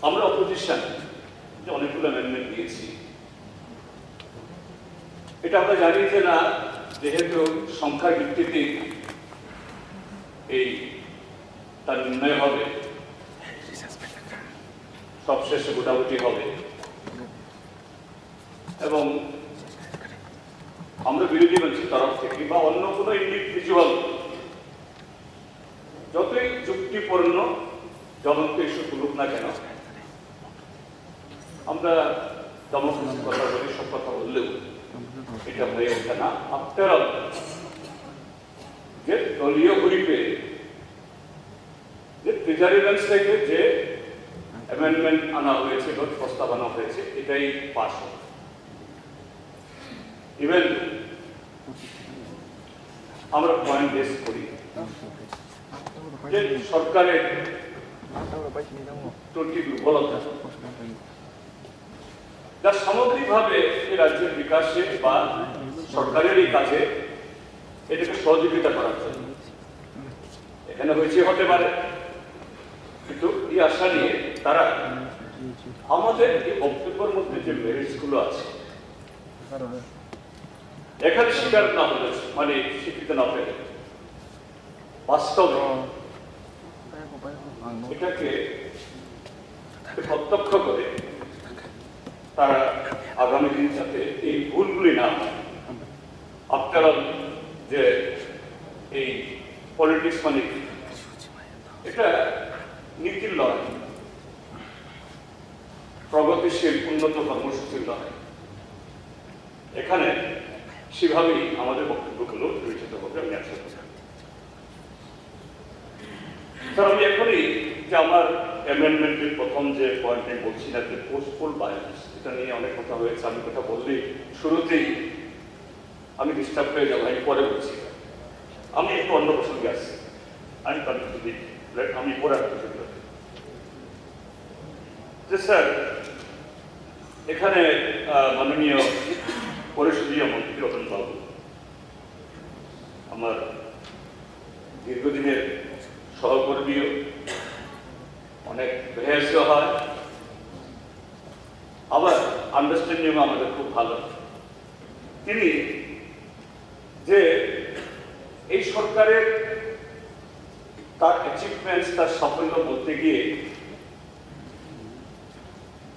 আমরা অপোজিশন যে অনেকগুলো অ্যামেন্ডমেন্ট দিয়েছি, এটা আমরা জানি যে না, যেহেতু সংখ্যার ভিত্তিতে এই তার নির্ণয় হবে, সবশেষে মোটামুটি হবে, এবং আমরা বিরোধী মঞ্চের তরফ থেকে বা অন্য কোনো ইন্ডিভিজুয়াল যতই যুক্তিপূর্ণ জ্বলন্ত ইস্যু তুলুক না কেন, আমরা ডেমোক্রেসির কথা বলি, সব কথা বললেও এটা হয়ে ওঠে না। আফটার অল যে দলীয় হুইপে যে প্রিজার্ভেন্স থেকে যে অ্যামেন্ডমেন্ট আনা হয়েছে, প্রস্তাব আনা হয়েছে, এটাই পাস হবে। ইভেন আমরা পয়েন্ট বেস করি যে সরকারের ত্রুটি দুর্বলতা যা সামগ্রিকভাবে এই রাজ্যের বিকাশে বা সরকারের এই কাজে এটাকে সহযোগিতা করার জন্য এখানে হয়েছে হতে পারে, কিন্তু এই আশা নিয়ে তারা আমাদের এই বক্তব্যের মধ্যে যে মেরিটস গুলো আছে এখানে স্বীকার না হলে, মানে স্বীকৃত না পেলে, বাস্তবে এটাকে প্রত্যক্ষ করে তারা আগামী দিন যাতে এই ভুলগুলি না হয়। আফটার অল যে এই পলিটিক্স মানে এটা নীতির লড়াই, প্রগতিশীল উন্নত কর্মসূচির লড়াই, এখানে সেভাবেই আমাদের বক্তব্যগুলো বিবেচিত হবে। আমি আশা করি স্যার, আমি এখনই যে আমার অ্যামেন্ডমেন্টের প্রথম যে পয়েন্টে বলছি না, যে পোস্টফুল ভায়োলেন্স, এটা নিয়ে অনেক কথা হয়েছে। আমি কথা বললেই শুরুতেই আমি ডিস্টার্ব হয়ে যাবো, আমি পরে বলছি। আমি একটু অন্য প্রসঙ্গে আসছি, আমি পরে প্রসঙ্গে যে স্যার, এখানে মাননীয় পরিষদীয় মন্ত্রী রতন বাবু আমার দীর্ঘদিনের সহকর্মীও, অনেক বেহেস্ত হয়, আবার আন্ডারস্ট্যান্ডিং আমাদের খুব ভালো। তিনি যে এই সরকারের তার অ্যাচিভমেন্টস, তার সাফল্য বলতে গিয়ে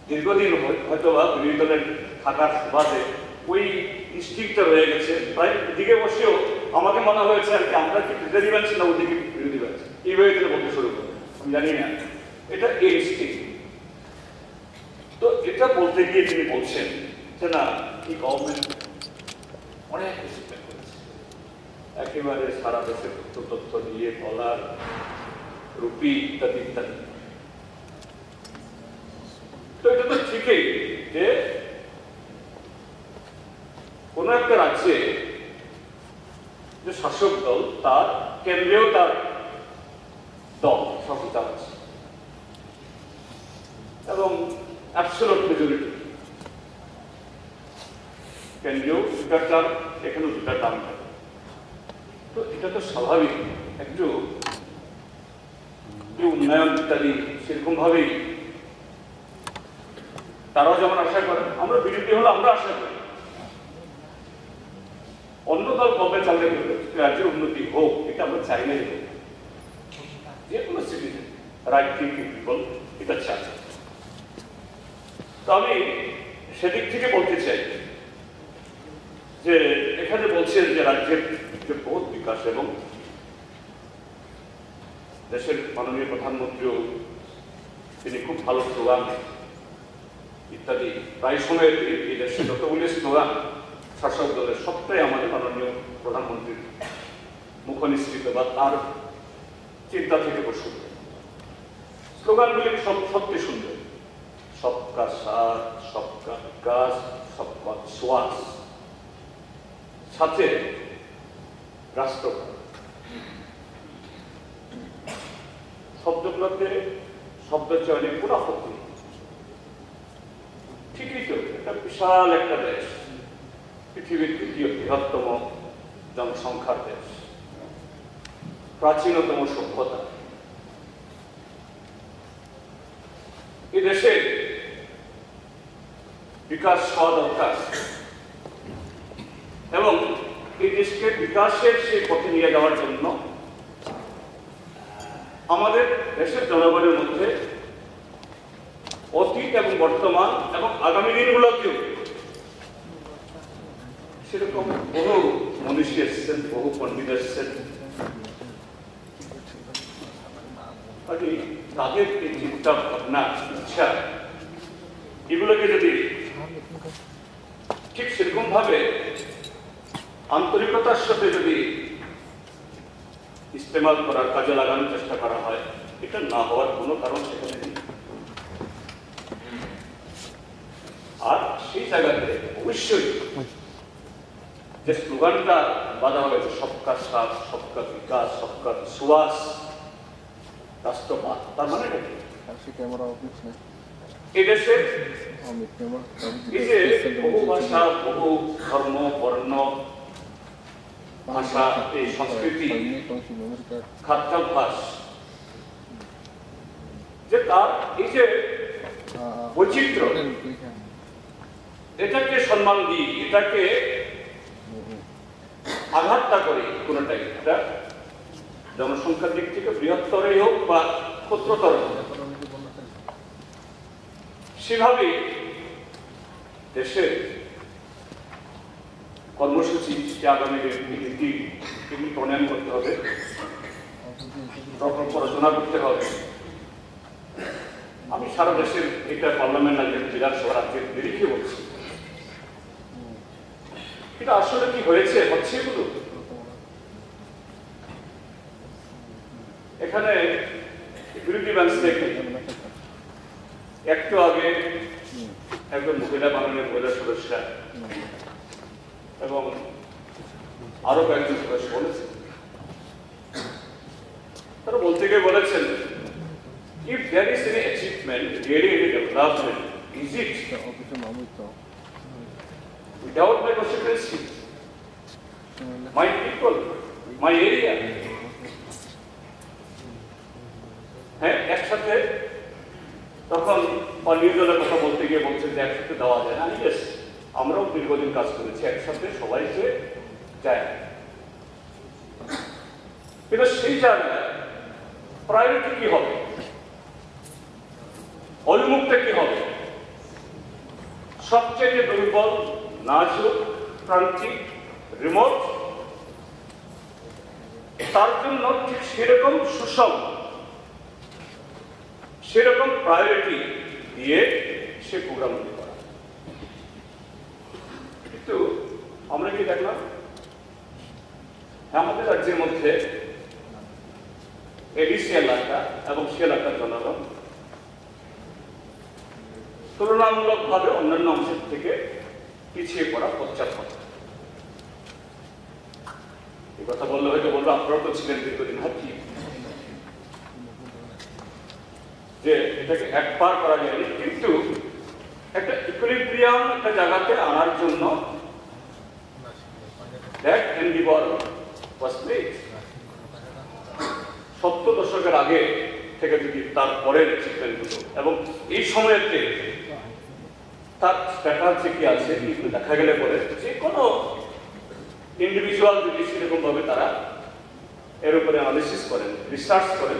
দীর্ঘদিন হয়তো বা বিরোধী দলের থাকার সুবাদে ওই ইনস্টিংক্টটা রয়ে গেছে, তাই দিকে বসেও আমাকে মনে হয়েছে আর কি আমরা কি বিরোধী বানছি না ওদিকে বিরোধী বানছি, এইভাবে তিনি বলতে শুরু করেন। আমি জানি না, এটা ইনস্টিংক্ট। তো এটা বলতে গিয়ে তিনি বলছেন যে না, এই গভর্নমেন্ট অনেক অ্যাচিভমেন্ট করেছে, একেবারে সারা দেশের তথ্য দিয়ে ডলার, রুপি ইত্যাদি ইত্যাদি। তো এটা তো ঠিকই যে কোন একটা রাজ্যে যে শাসক দল, তার কেন্দ্রেও তার দল শাসিত আছে এবং অ্যাবসলিউট মেজরিটি, কেন্দ্রীয় দুটার টার্ম, এখানেও দুটার টার্ম থাকে। তো এটা তো স্বাভাবিক, একটু উন্নয়ন ইত্যাদি সেরকম ভাবেই তারাও যেমন আশা করেন, আমরা বিরোধী হলে আমরা আশা করি অন্য দল কবে চাললে রাজ্যের উন্নতি হোক, এটা আমরা চাই না। যে কোনো সিটিজেন, রাইট থিঙ্কিং পিপল এটা চাই। তো আমি সেদিক থেকে বলতে চাই যে এখানে বলছেন যে রাজ্যের যে বহুত বিকাশ, এবং দেশের মাননীয় প্রধানমন্ত্রীও তিনি খুব ভালো স্লোগান ইত্যাদি প্রায় সময় এই দেশে যতগুলি স্লোগান শাসক দলের, সবটাই আমাদের মাননীয় প্রধানমন্ত্রীর মুখনিসৃত বা তার চিন্তা থেকে বসুন। স্লোগানগুলি সব সত্যি সুন্দর, সবকা সাথ, সবকা বিকাশ, সবকা বিশ্বাস, সাথে রাষ্ট্র। শব্দগুলোতে শব্দ চয়নে পুরো আপত্তি। ঠিকই তো, এটা বিশাল একটা দেশ, পৃথিবীর দ্বিতীয় বৃহত্তম জনসংখ্যার দেশ, প্রাচীনতম সভ্যতা। এই দেশে বিকাশ হওয়া দরকার এবং এই দেশকে বিকাশের সেই পথে নিয়ে যাওয়ার জন্য আমাদের দেশের জনগণের মধ্যে অতীত এবং বর্তমান এবং আগামী দিনগুলোকেও সেরকম বহু মনীষী এসেছেন, বহু পণ্ডিত এসেছেন, তাদের এই চিন্তা ভাবনা ইচ্ছা এগুলোকে যদি ঠিক সেরকম ভাবে আন্তরিকতার সাথে যদি ইস্তেমাল করার কাজে লাগানোর চেষ্টা করা হয়, এটা না হওয়ার কোনো কারণ সেখানে নেই। আর সেই জায়গাতে অবশ্যই যে স্লোগানটা বাধা হয়েছে সবকা সাথ, সবকা বিকাশ, সবকা বিশ্বাস, রাষ্ট্রবাদ, তার মানে এই দেশে এই যে বহু ভাষা, বহু ধর্ম, বর্ণ, ভাষা, এই সংস্কৃতি, খাদ্যাভ্যাস, যে তার এই যে বৈচিত্র্য, এটাকে সম্মান দিই, এটাকে আঘাত না করি কোনটাই, এটা জনসংখ্যার দিক থেকে বৃহত্তরই হোক বা ক্ষুদ্রতর হোক, সেভাবে দেশে কর্মসূচি আগামী নীতি এগুলি প্রণয়ন করতে হবে, পড়াশোনা করতে হবে। আমি সারা দেশের এটা পার্লামেন্ট রাজ্যের বিধানসভা রাজ্যের নিরিখে বলছি, এটা আসলে কি হয়েছে হচ্ছে এগুলো। এখানে বিরোধী বেঞ্চ থেকে একটু আগে একজন মহিলা মাননীয় মহিলা সদস্যা এবং আরো কয়েকজন সদস্য বলেছেন, তারা বলতে গিয়ে বলেছেন, if there is any achievement, really any development, is it without my constituency, my people, my area? হ্যাঁ, একসাথে তখন অনিয়োজনের কথা বলতে গিয়ে বলছেন যে একসাথে দেওয়া যায় না। ইয়েস, আমরাও দীর্ঘদিন কাজ করেছি, একসাথে সবাইকে যায়, কিন্তু সেই জায়গায় প্রায়োরিটি কি হবে, অভিমুখটা কি হবে, সবচেয়ে দুর্বল, নাজুক, প্রান্তিক, রিমোট, তার জন্য ঠিক সেরকম সুষম, সেরকম প্রায়োরিটি দিয়ে সে প্রোগ্রাম করা। কিন্তু আমরা কি দেখলাম, আমাদের রাজ্যের মধ্যে এডিসি এলাকা এবং সে এলাকার জনগণ তুলনামূলকভাবে অন্যান্য অংশের থেকে পিছিয়ে পড়া, পশ্চাৎপদ। এই কথা বললে হয়তো বলবো আপনারা তো ছিলেন দীর্ঘদিন, হাঁটি যে এটাকে একবার করা যায়নি, কিন্তু একটা ইকুইলিব্রিয়াম একটা জায়গাতে আনার জন্য that endeavor was made। 70 দশকের আগে থেকে যদি তারপরের চিত্রগুলো এবং এই সময়তে তার স্ট্র্যাটেজি কি আছে কিন্তু দেখা গেলে পরে যে কোনো ইন্ডিভিজুয়াল যদি সেরকম ভাবে তারা এর উপরে অ্যানালিসিস করেন, রিসার্চ করেন,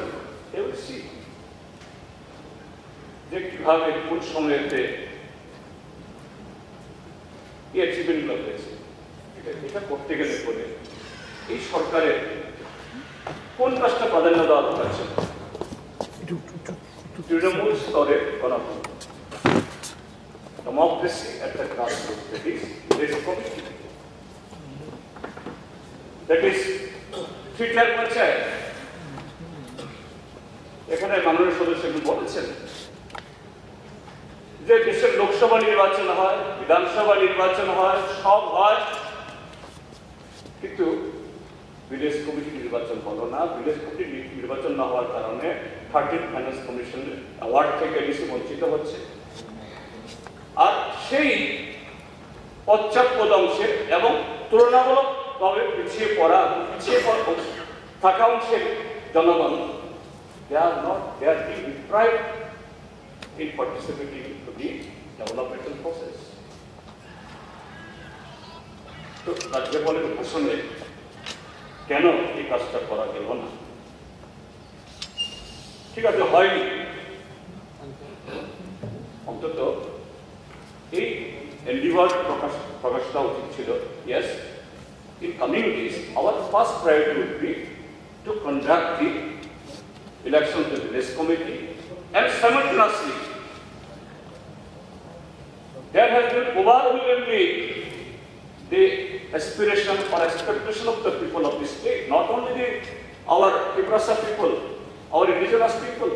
যে কিভাবে কোন সময়তে এই অ্যাচিভমেন্টগুলো হয়েছে। এটা করতে গেলে পরে এই সরকারের কোন কাজটা প্রাধান্য দেওয়া দরকার ছিল? তৃণমূল স্তরে গণতন্ত্র, democracy at the grassroots, that is committee, that is ফিটার পঞ্চায়েত। এখানে মাননীয় সদস্য বলেছেন যে দেশের লোকসভা নির্বাচন হয়, বিধানসভা নির্বাচন হয়, সব হয়, কিন্তু ভিলেজ কমিটি নির্বাচন হলো না। ভিলেজ কমিটি নির্বাচন না হওয়ার কারণে 13th ফাইন্যান্স কমিশন অ্যাওয়ার্ড থেকে এডিসি বঞ্চিত হচ্ছে। আর সেই পশ্চাৎপদ অংশে এবং তুলনামূলকভাবে পিছিয়ে থাকা অংশের জনগণ, they are being deprived in participating to the developmental process. তো রাজ্যপালের ভাষণে কেন এই কাজটা করা গেল না? ঠিক আছে, হয়নি, অন্তত এই এন্ডিভার প্রকাশটা উচিত ছিল। Yes, in coming days, our first priority would be to conduct the elections to the village committee, and simultaneously there has been overwhelmingly the aspiration or expectation of the people of this state, not only our Tipra people, our indigenous people,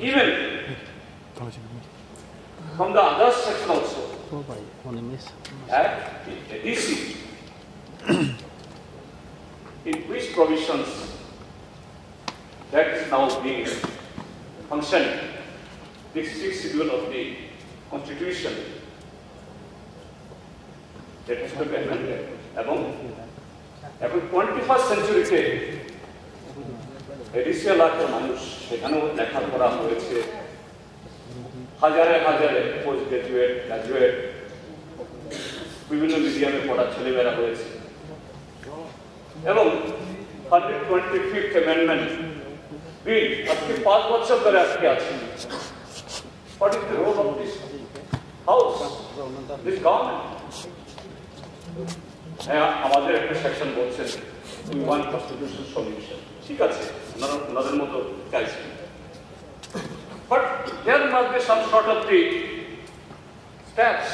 even from the other section also, at the DC, in which provisions that is now being functioned, the 6th schedule of the Constitution, that has to be amended. এবং 21st century-তে এডিশিয়াল লাখের মানুষ সেখানেও লেখাপড়া হয়েছে, হাজারে হাজারে post graduate, graduate, বিভিন্ন মিডিয়ামে পড়া ছেলেমেয়েরা হয়েছে, এবং 125th amendment বিল আজকে 5 বছর ধরে আজকে আছে। What is the role of this house, this government? আমাদের একটা সেকশন বলছেন we want constitutional solution, ঠিক আছে, ওনাদের মতো চাইছে, but there must be some sort of the steps.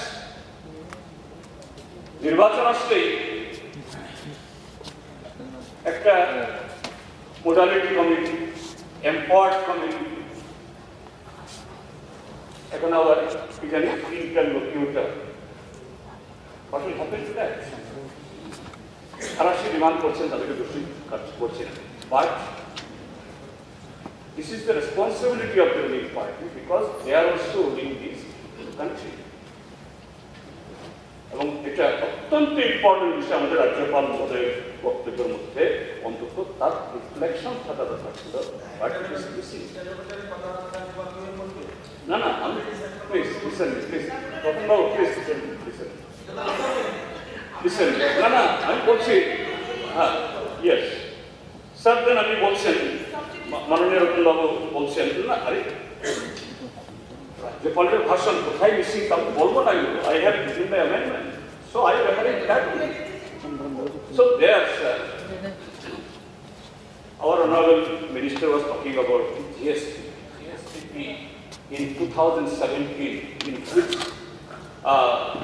নির্বাচন আসলেই একটা মোডালিটি কমিটি, এম্পাওয়ার্ড কমিটি, এখন আবার কি জানি ইন্টারলোকিউটর, what will happen to that? Arashi demand করছেন, তাদেরকে দোষী করছেন, but this is the responsibility of the ruling party because they are also ruling this country. এবং এটা অত্যন্ত ইম্পর্টেন্ট বিষয়, আমাদের রাজ্যপাল মহোদয়ের বক্তব্যের মধ্যে অন্তত তার রিফ্লেকশন থাকা দরকার ছিল। না না, আমি প্লিজ লিসেন, প্লিজ তখন বাবু প্লিজ লিসেন, লিসেন, না না আমি বলছি, হ্যাঁ ইয়েস স্যার, দেন আপনি বলছেন, মাননীয় রতনবাবু বলছেন, না আরে রাজ্যপালের ভাষণ কোথায় মিসিং তা বলবো না, I have given my amendment, so I reference that way. So there sir, our honorable minister was talking about GSTP in 2017, in which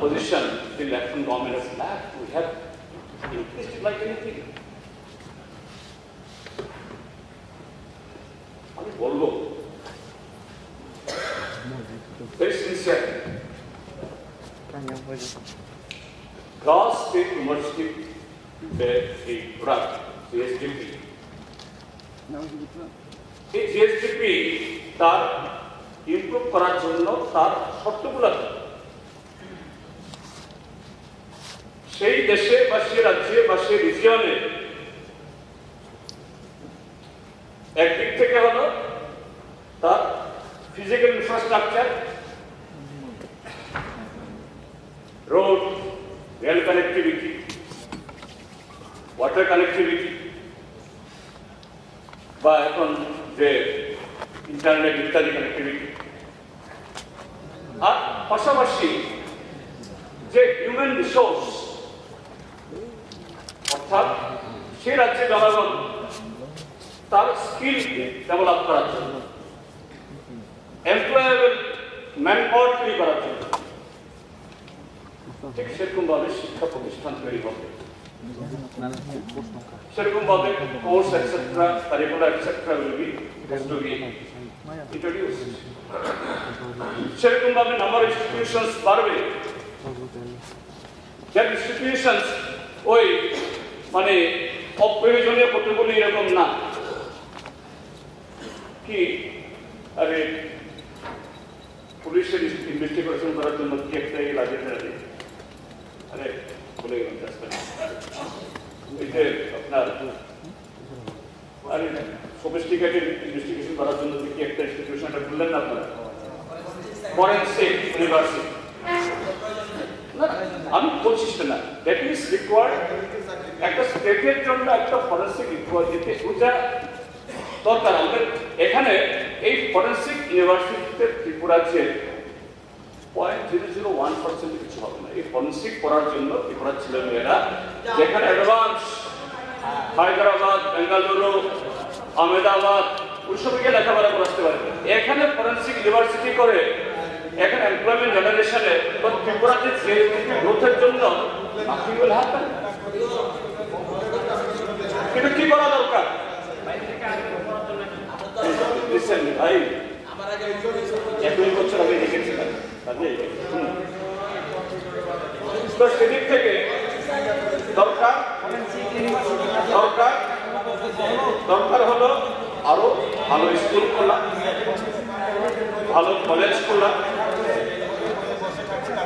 position the lieutenant government has lacked. We have increased it like anything. আমি বলবো very sincerely, Cross State University a product, GSTP. এই GSTP তার improve করার জন্য তার শর্তগুলো সেই দেশে বা সে রাজ্যে বা সে রিজিয়নে একদিক থেকে হলো তার physical infrastructure, road, rail connectivity, water connectivity, বা এখন যে ইন্টারনেট ইত্যাদি কানেক্টিভিটি, আর পাশাপাশি যে হিউম্যান রিসোর্স, অর্থাৎ সে রাজ্যে জনগণ তার স্কিল ডেভেলপ করার জন্য, এমপ্লয়েবল ম্যানপাওয়ার তৈরি করার জন্য ঠিক সেরকম ভাবে শিক্ষা প্রতিষ্ঠান তৈরি হবে, সেরকম ভাবে course etcetera, curricular etcetera will be introduced, সেরকম ভাবে নাম্বার অফ ইনস্টিটিউশনস বাড়বে, যে ইনস্টিটিউশনস ওই মানে অপ্রয়োজনীয় কতগুলি এরকম না কি, আরে পুলিশের ইনভেস্টিগেশন করার জন্য কি একটা লাগে, আরে বলে গেলাম আপনার, আরে সোফিস্টিকেটেড ইনভেস্টিগেশন করার জন্য কি একটা ইনস্টিটিউশনটা খুললেন না আপনারা, forensic university. আমি বলছি না, দ্যাট ইজ রিকোয়ার্ড একটা স্টেটের জন্য একটা ফরেন্সিক ইউনিভার্সিটি ওটা দরকার। আমাদের এখানে এই ফরেন্সিক ইউনিভার্সিটিতে ত্রিপুরাতে 0.001% কিছু হবে না। এই ফরেন্সিক পড়ার জন্য ত্রিপুরার ছেলেমেয়েরা যেখানে অ্যাডভান্স হায়দ্রাবাদ, বেঙ্গালুরু, আহমেদাবাদ ওইসব গিয়ে লেখাপড়া করতে পারবে, এখানে ফরেন্সিক ইউনিভার্সিটি করে এখানে এমপ্লয়মেন্ট জেনারেশনে ত্রিপুরাতে গ্রোথের জন্য কিন্তু কি করা দরকার? ভাই 1-2 বছর আগে দেখেছিলাম, তো সেদিক থেকে দরকার হলো আরো ভালো স্কুল খোলা, ভালো কলেজ খোলা,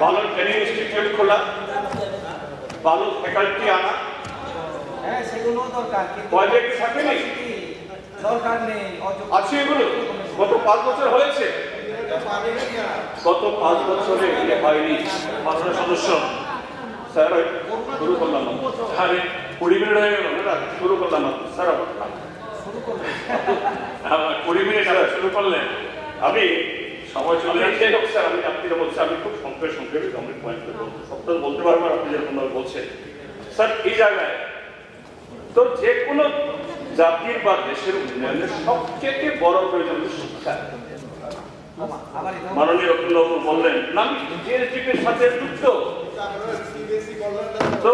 ভালো ট্রেনিং ইনস্টিটিউট খোলা, ভালো ফ্যাকাল্টি আনা। প্রজেক্ট থাকেনি, আছে এগুলো গত 5 বছর হয়েছে, গত 5 বছরে হয়নি। 15 সদস্য স্যার শুরু করলাম, আরে 20 মিনিট হয়ে গেল না, শুরু করলাম স্যার, 20 মিনিট শুরু করলেন, আমি সময় চলে যাচ্ছে। স্যার আমি আপনি বলছি, আমি খুব সংক্ষেপে আমি পয়েন্ট বলবো, সবটা বলতে পারবো আপনি যেরকম বলছেন। স্যার এই জায়গায় তো যে কোনো জাতির বা দেশের উন্নয়নের সবচেয়ে বড় প্রয়োজন শিক্ষা। মাননীয় রত্নবাবু বললেন না, আমি জিএসডিপির সাথে যুক্ত, তো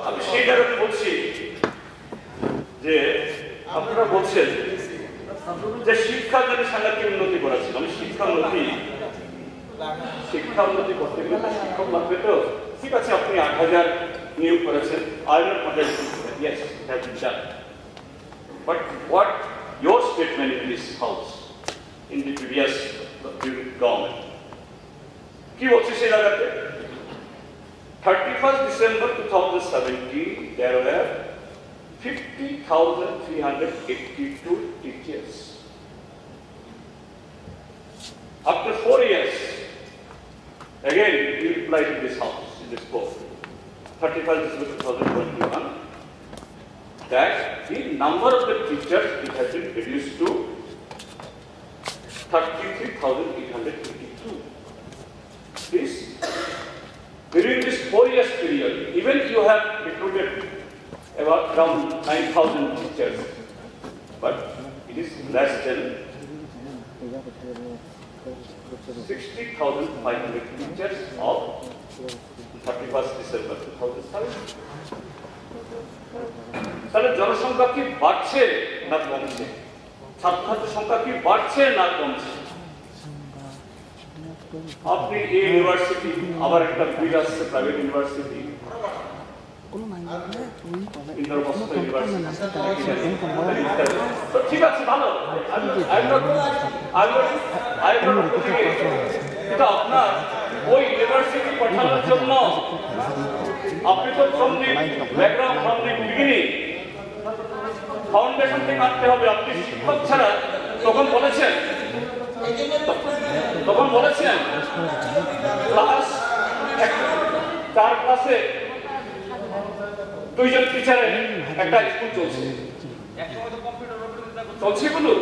আমি সেই জায়গাতে বলছি যে আপনারা বলছেন যে শিক্ষা যদি সাংঘাতিক উন্নতি করেছিল, আমি শিক্ষা উন্নতি করতে গেলে শিক্ষক লাগবে। তো ঠিক আছে, আপনি 8,000 নিয়োগ করেছেন, yes, have been done. But what your statement in this house, in the previous government, কি বলছে সেই জায়গাতে? 31st December 2017, there were 50,382 teachers. After 4 years, again you reply to this house, in this book, 31st December 2021, that the number of the teachers it has been reduced to 33,882. This during this 4 years period, even you have recruited about around 9,000 teachers, but it is less than 60,500 teachers of 31st December 2007. তাহলে জনসংখ্যা কি বাড়ছে না কমছে? ছাত্রছাত্রীর সংখ্যা কি বাড়ছে না কমছে? আপনি এই ইউনিভার্সিটি, আবার একটা বিল আসছে প্রাইভেট ইউনিভার্সিটি, ঠিক আছে ভালো, কিন্তু আপনার ওই ইউনিভার্সিটি পাঠানোর জন্য আপনি তো from the background, from the beginning foundation থেকে আনতে হবে। আপনি শিক্ষক ছাড়া তখন বলেছেন ক্লাস 4 ক্লাসে 2 জন টিচারের একটা স্কুল চলছে এগুলো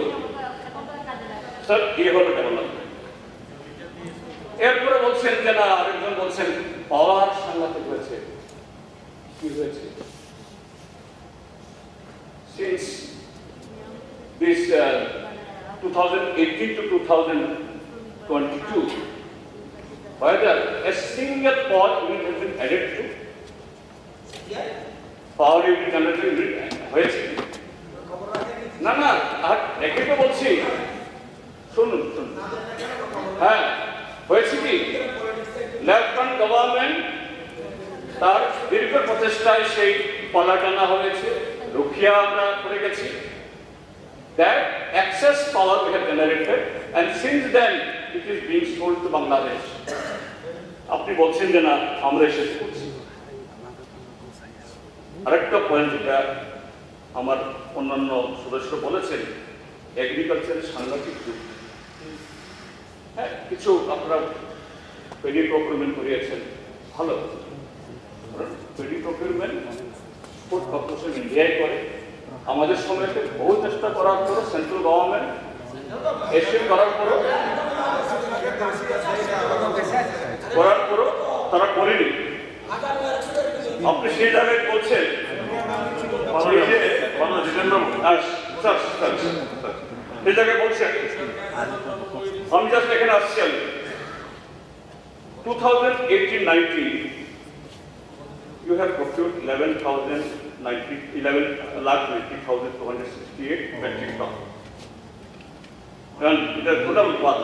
স্যার কি হলো কেন? এরপরে বলছেন যে না, আরেকজন বলছেন পাওয়ার সাংঘাতিক হয়েছে। কি হয়েছে? Since this 2018 to 2022, whether a single power unit has been added to power unit generating unit হয়েছে না? না, আর একে তো বলছি, শুনুন, হ্যাঁ হয়েছে কি? লেফটেন্যান্ট গভর্নমেন্ট তার দীর্ঘ প্রচেষ্টায় সেই পালা টানা হয়েছে, রুখিয়া আমরা করে গেছি। That excess power we have generated, and since then it is being sold to Bangladesh. আপনি বলছেন যে না আমরা এসে করছি। আরেকটা পয়েন্ট যেটা আমার অন্যান্য সদস্য বলেছেন, এগ্রিকালচারের সাংঘাতিক যুগ। হ্যাঁ, কিছু আপনারা পেডি প্রকিউরমেন্ট করিয়েছেন, ভালো। পেডি প্রকিউরমেন্ট ফুড কর্পোরেশন ইন্ডিয়ায় করে। আমাদের সময়তে বহু চেষ্টা করার পরও সেন্ট্রাল গভর্নমেন্ট এসিড করার পরও তারা করেনি। আপনি সেই জায়গায় বলছেন জিতেন্দ্র সেই জায়গায় বলছেন, আমি জাস্ট এখানে আসছি, আমি 2018-19 you have procured 11,90,268 metric ton. And the total one,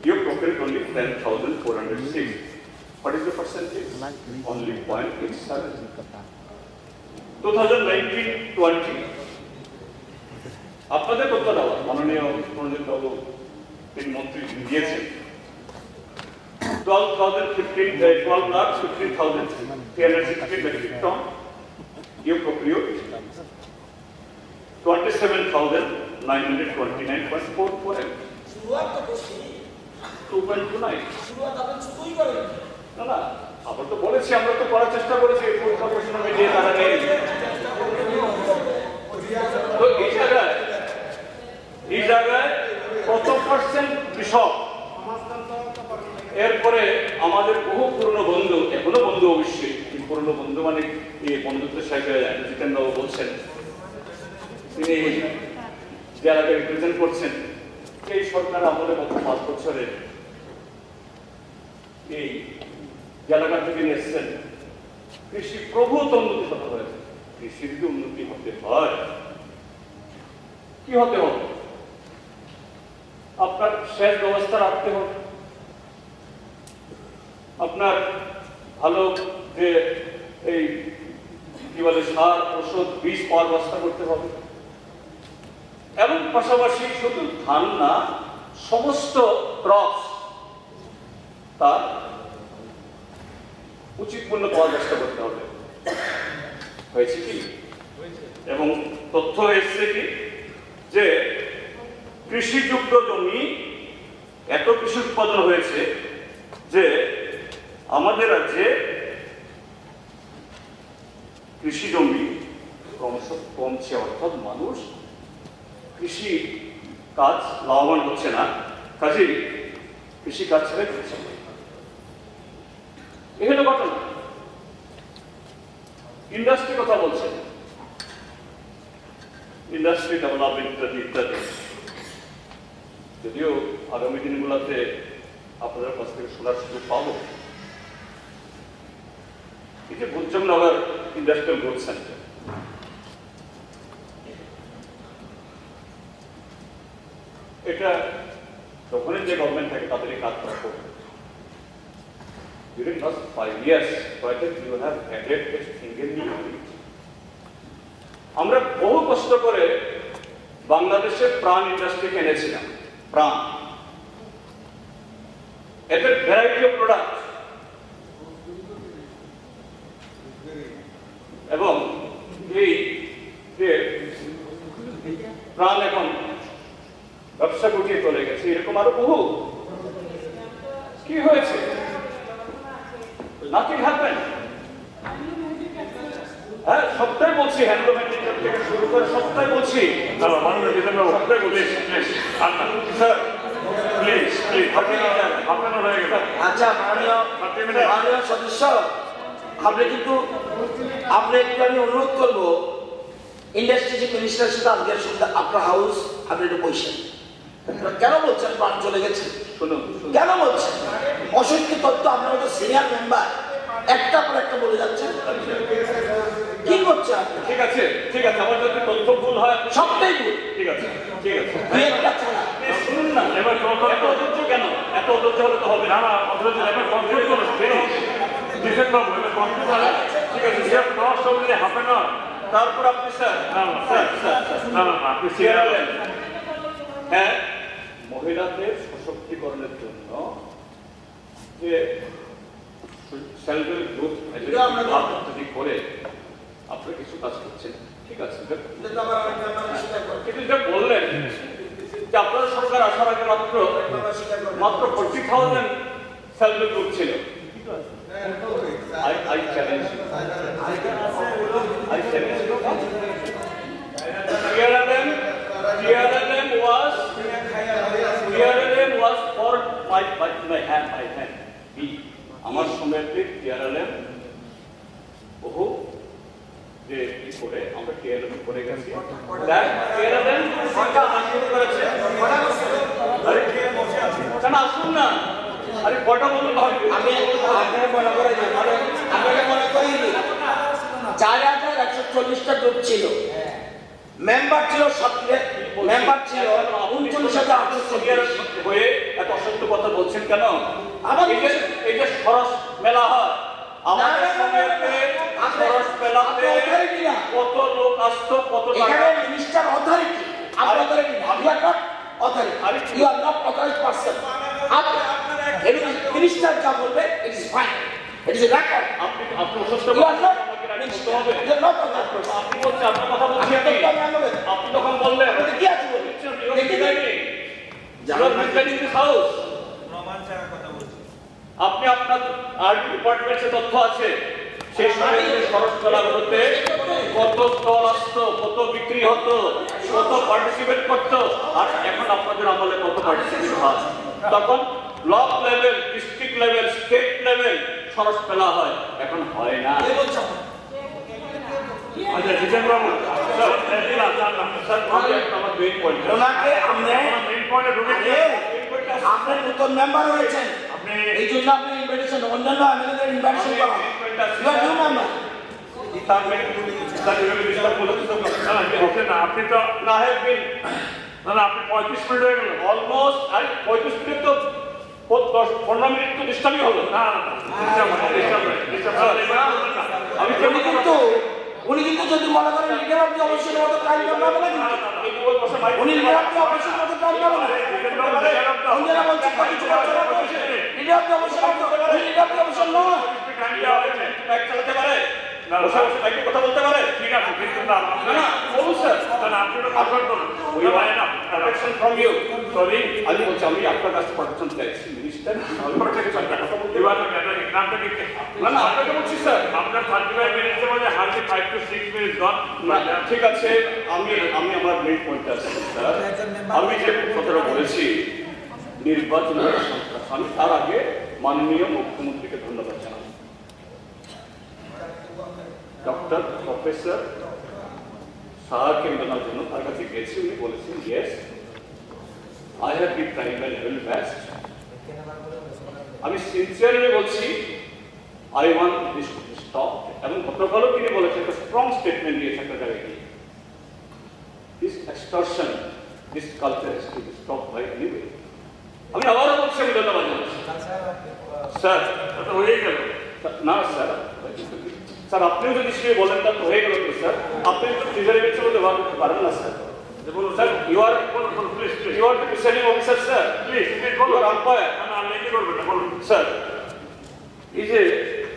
you procured only 10,406. What is the percentage? Only 0.87. 2019-20 আপনাদের তথ্য দেওয়া মাননীয় প্রণজিৎ বাবু তিনি মন্ত্রী দিয়েছেন 12,15,360 metric ton. You procured 27,929.44 2.29. না না, আবার তো বলেছি, আমরা তো করার চেষ্টা করেছি ফুড কর্পোরেশন মিডিয়ে তারা নেই। তো এই জায়গায় কত পার্সেন্ট কৃষক, এরপরে আমাদের বহু পুরনো বন্ধু, এখনো বন্ধু অবশ্যই, পুরনো বন্ধু মানে এই বন্ধুত্বের সাথে জিতেন্দ্র বলছেন, তিনি যারাকে রিপ্রেজেন্ট করছেন, এই সরকার আমাদের গত 5 বছরে এই এলাকা থেকে নিয়ে এসছেন, কৃষি প্রভূত উন্নতি হতে হয়েছে। কৃষির যদি উন্নতি হতে হয়, কি হতে হবে? আপনার সেচ ব্যবস্থা রাখতে হবে, আপনার ভালো যে এই কি বলে সার, ওষুধ, বীজ পাওয়ার ব্যবস্থা করতে হবে, এবং পাশাপাশি শুধু ধান না, সমস্ত ক্রপস তার উচিত মূল্য পাওয়ার ব্যবস্থা করতে হবে। হয়েছে কি? এবং তথ্য এসছে কি যে কৃষিযোগ্য জমি এত কৃষি উৎপাদন হয়েছে যে আমাদের রাজ্যে কৃষি জমি ক্রমশ কমছে, অর্থাৎ মানুষ কৃষি কাজ লাভবান হচ্ছে না, কাজেই কৃষি কাজ ছেড়ে দিচ্ছে। এখানে ঘটনা ইন্ডাস্ট্রি কথা বলছে, ইন্ডাস্ট্রি ডেভেলপমেন্ট ইত্যাদি ইত্যাদি। যদিও আগামী দিনগুলোতে আপনাদের কাছ থেকে শোনার সুযোগ পাবো, এই যে ভোজনগর ইন্ডাস্ট্রিয়াল গ্রোথ সেন্টার, এটা যখনই যে গভর্নমেন্ট থাকে তাদেরই কাজ করা করবে। During last 5 years, whether you have added a single new unit. আমরা বহু কষ্ট করে বাংলাদেশে প্রাণ ইন্ডাস্ট্রি এনেছিলাম, প্রাণ, এদের ভ্যারাইটি অফ প্রোডাক্ট, এবং এই যে প্রাণ এখন ব্যবসা গুটিয়ে চলে গেছে, এরকম আরো বহু। কি হয়েছে? Nothing happened. হ্যাঁ, সবটাই বলছি, হ্যান্ডলুমের থেকে শুরু করে সবটাই বলছি। মাননীয় জিতেন্দ্র বাবু, সবটাই বলছি। স্যার প্লিজ প্লিজ, আপনার হয়ে গেছে। আচ্ছা মাননীয় সদস্য, আপনি কিন্তু আপনি একটু আমি অনুরোধ করবো, ইন্ডাস্ট্রি মিনিস্টারের সাথে আজকের সন্ধ্যা আপনার হাউস আপনি একটু বসেন। কেন বলছেন প্রাণ চলে গেছে? শুনুন, কেন বলছেন? অসংখ্য তথ্য আপনার মতো সিনিয়র মেম্বার একটা পর একটা বলে যাচ্ছেন, কি করছে আপনি? ঠিক আছে ঠিক আছে, আমার যদি তথ্য ভুল হয় সবটাই ভুল। ঠিক আছে ঠিক আছে, শুনুন না, এবার এত অধৈর্য কেন? এত অধৈর্য হলে তো হবে না। অধৈর্য এবার কমপ্লিট করুন, জিতেন বাবু, এবার কমপ্লিট করে। ঠিক আছে, যে ক্রস হবে হাফে না, তারপর আপনি স্যার আপনি সিরিয়ালেন। হ্যাঁ, মহিলাদের সশক্তিকরণের জন্য যে সেলফ হেল্প গ্রুপ করে আপনারা কিছু কাজ করছেন, ঠিক আছে, কিন্তু যা বললেন যে আপনার সরকার আসার আগে মাত্র 40,000 সেলফ হেল্প গ্রুপ ছিল। I challenge you. TRLM was for my hand. আমার সময়তে TRLM বহু যে কি করে আমরা TRLM করে গেছি। TRLM সরকার আন্দোলন করেছে। আরে কেন আসুন না? আরে কটা বলুন আমি আপনার মনে করে আপনাকে মনে করি 4,140টা গ্রুপ ছিল, মেম্বার ছিল 39,840 হয়ে এত অসত্য কথা বলছেন কেন? এই যে সরস মেলা হয় আমাদের সময়তে সরস মেলাতে কত লোক আসতো, কত টাকা। Minister authority, you are not authorized person. Minister যা বলবে it is fine, it is a record. আপনি অসত্য you are not minister হবে, you are not authorized person. আপনি বলছেন আপনার কথা বলছেন আপনি তখন বললেন আপনি কি আছে বলবেন দেখি আপনি আপনার আর্মি ডিপার্টমেন্টের তথ্য আছে সেই সময় সরস মেলাগুলোতে কত স্টল আসতো, কত বিক্রি হতো, কত পার্টিসিপেট করতো, আর এখন আপনাদের আমলে কত পার্টিসিপেট হয়। তখন block level, district level, state level Saras Mela হয়, এখন হয় না। আচ্ছা জিতেন্দ্র বাবু আমার মেইন পয়েন্ট ওনাকে আপনি নতুন মেম্বার হয়েছেন, এই জন্য আপনি ইনভাইটেশন অন্যান্য আমাদের ইনভাইটেশন করা নিউ মেম্বার। আপনি তো না আপনি 35 মিনিট হয়ে গেল অলমোস্ট। 35 মিনিট তো 15 মিনিট তো ডিস্টার্বই হলো না। উনি কিন্তু যদি মনে করেন লিডার অফ দি অপোজিশন মতো কাজ করবে না, উনি লিডার অফ দি অপোজিশন মতো কাজ করবে না। অঞ্জনা বলছে কিছু করছে না, leader of the opposition leader of the opposition নয়, চালাতে পারে না, কথা বলতে পারে। ঠিক আছে কিন্তু না না বলুন স্যার, আপনি তো কাজ করুন। ওই হয় না প্রোটেকশন ফ্রম ইউ। সরি আমি বলছি আমি আপনার কাছে প্রোটেকশন চাইছি মিনিস্টার। না না আপনাকে বলছি স্যার আপনার 35 মিনিটের মধ্যে হার্ডলি 5 to 6 মিনিট গন। ঠিক আছে আমি আমার মেইন পয়েন্ট আছে স্যার। আমি যে কথাটা বলেছি নির্বাচন আমি তার আগে মাননীয় মুখ্যমন্ত্রীকে ধন্যবাদ জানাই। ডক্টর প্রফেসর সাহাকে মেলার জন্য তার কাছে গেছি, উনি বলেছেন yes I have be primary level best. আমি সিনসিয়ারলি বলছি I want this to be stop. এবং গতকালও তিনি বলেছেন একটা স্ট্রং স্টেটমেন্ট দিয়েছে একটা জায়গায় কি this extortion this culture is to be stop by anyway. আমি আবারও বলছি আমি ধন্যবাদ জানাচ্ছি স্যার। হয়ে গেল না স্যার, স্যার আপনিও যদি সে বলেন তা তো হয়ে গেল তো স্যার। আপনি তো প্রিজার্ভেটিভ ব্যবহার করতে পারেন না স্যার। বলুন sir you are the presiding officer sir, please বলুন আম্পায়ার বলুন স্যার। এই যে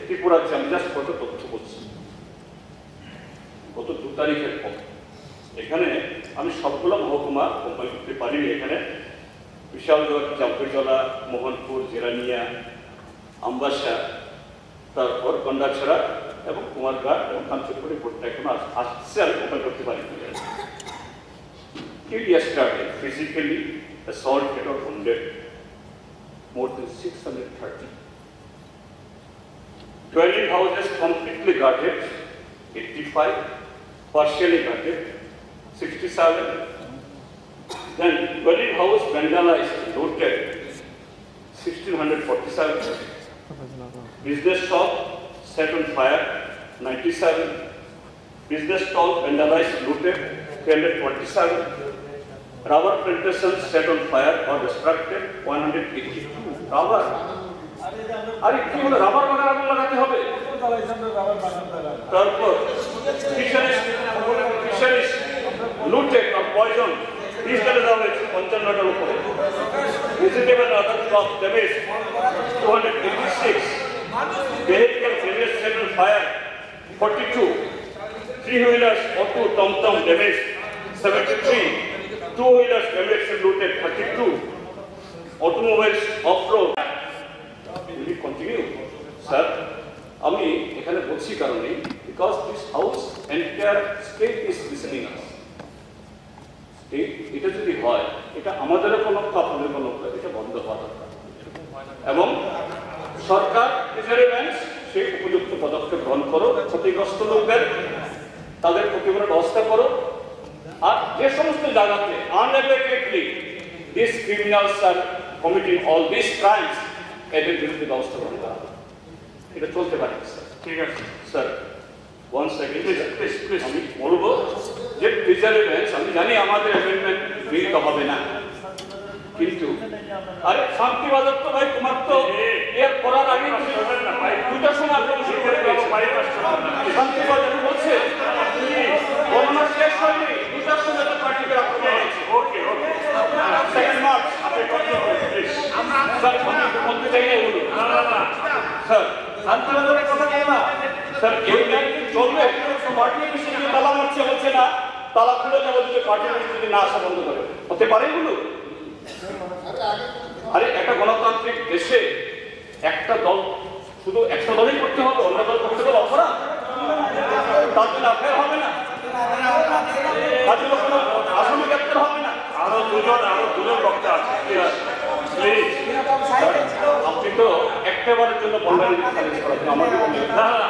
ত্রিপুরাতে আমি জাস্ট কত তথ্য বলছি গত 2 তারিখের পর এখানে আমি সবগুলো মহকুমা কোম্পানি করতে পারিনি। এখানে বিশালগড়, জামপুরজলা, মোহনপুর, জেরানিয়া, আমবাসা, তারপর গন্ডাছড়া এবং কুমারঘাট এবং কাঞ্চনপুর রিপোর্টটা এখন আসছে, আমি ওপেন করতে পারি। Yesterday, physically assaulted or wounded more than 630. Dwelling houses completely gutted, 85, partially gutted, 67. Then dwelling house vandalized, looted, 1647. Business shop set on fire, 97. Business stall vandalized, looted, 327. Rubber plantations set on fire or destructed, 182. Rubber. আরে কি বলে rubber বাগান আগুন লাগাতে হবে? তারপর fisheries looted or poisoned, these জ্বালে দেওয়া হয়েছে 55টার উপরে। Vegetable and other crops damaged, 286. Vehicle carriers set on fire, 42. 3-wheelers, auto, tom-tom damaged, 73. 2-wheelers emission looted 32, automobiles off-road. Will you continue, sir? আমি এখানে বলছি কারণে because this house entire state is listening us. এটা যদি হয় এটা আমাদের কোনো আপনাদের কোনো এটা বন্ধ হওয়া দরকার এবং সরকার ট্রেজারিম্যান্স সেই উপযুক্ত পদক্ষেপ গ্রহণ করো, ক্ষতিগ্রস্ত লোকদের তাদের প্রতিবারের ব্যবস্থা করো। আর যে সমস্ত জায়গাতে inevitably this criminals are committing all this crimes এদের বিরুদ্ধে ব্যবস্থা গ্রহণ করা এটা চলতে পারে স্যার। ঠিক আছে স্যার, 1 সেকেন্ড প্লিজ আমি বলবো যে ট্রেজারিম্যান্স আমি জানি আমাদের অ্যামেন্ডমেন্ট গৃহীত হবে না, কিন্তু আরে শান্তি বাজার তো ভাই তোমার তো এর করার আগে দুটার সময় আপনি শুরু করে দিয়েছেন। শান্তি বাজার বলছে গণনা শেষ হয়নি, দুটার সময় তো পার্টিকে আক্রমণ হয়েছে। ওকে ওকে 2 মার্চ আপনি কন্টিনিউ করুন প্লিজ। স্যার আমি বলতে চাই না বলুন। না না না স্যার, শান্তি বাজারের কথা কেন না স্যার? এই ব্যাংক চলবে, পার্টি মিশন যে তালা মারছে বলছে না, তালা খুলে না বলছে পার্টি মিশন যদি না আসা বন্ধ করে, হতে পারে এগুলো? আরে একটা গণতান্ত্রিক দেশে একটা দল শুধু একটা দলই করতে হবে, অন্য দল করতে গেলে অপরাধ, তার জন্য অ্যাফেয়ার হবে না, তার জন্য কোনো আসামি গ্রেপ্তার হবে না। আরো দুজন বক্তা আছে, প্লিজ আপনি তো একেবারের জন্য বলবেন আমাকে বলবেন না না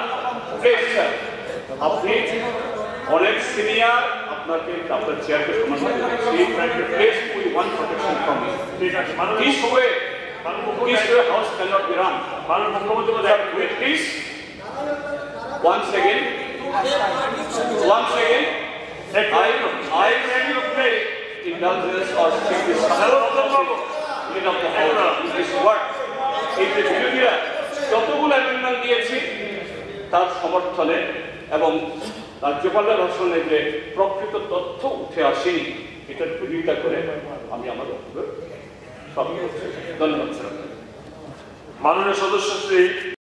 প্লিজ স্যার, আপনি অনেক সিনিয়র, আপনাকে আপনার চেয়ারকে সম্মান please we want protection from you. ঠিক আছে, this way house cannot be run. মাননীয় মুখ্যমন্ত্রী মহোদয় with please 1 second I ready to play indulgence or take this limit of the house. This what এই যে বিরোধীরা যতগুলো অ্যামেন্ডমেন্ট দিয়েছি তার সমর্থনে এবং রাজ্যপালের ভাষণে যে প্রকৃত তথ্য উঠে আসেনি এটার বিরোধিতা করে আমি আমার বক্তব্য সব ধন্যবাদ স্যার। মাননীয় সদস্য শ্রী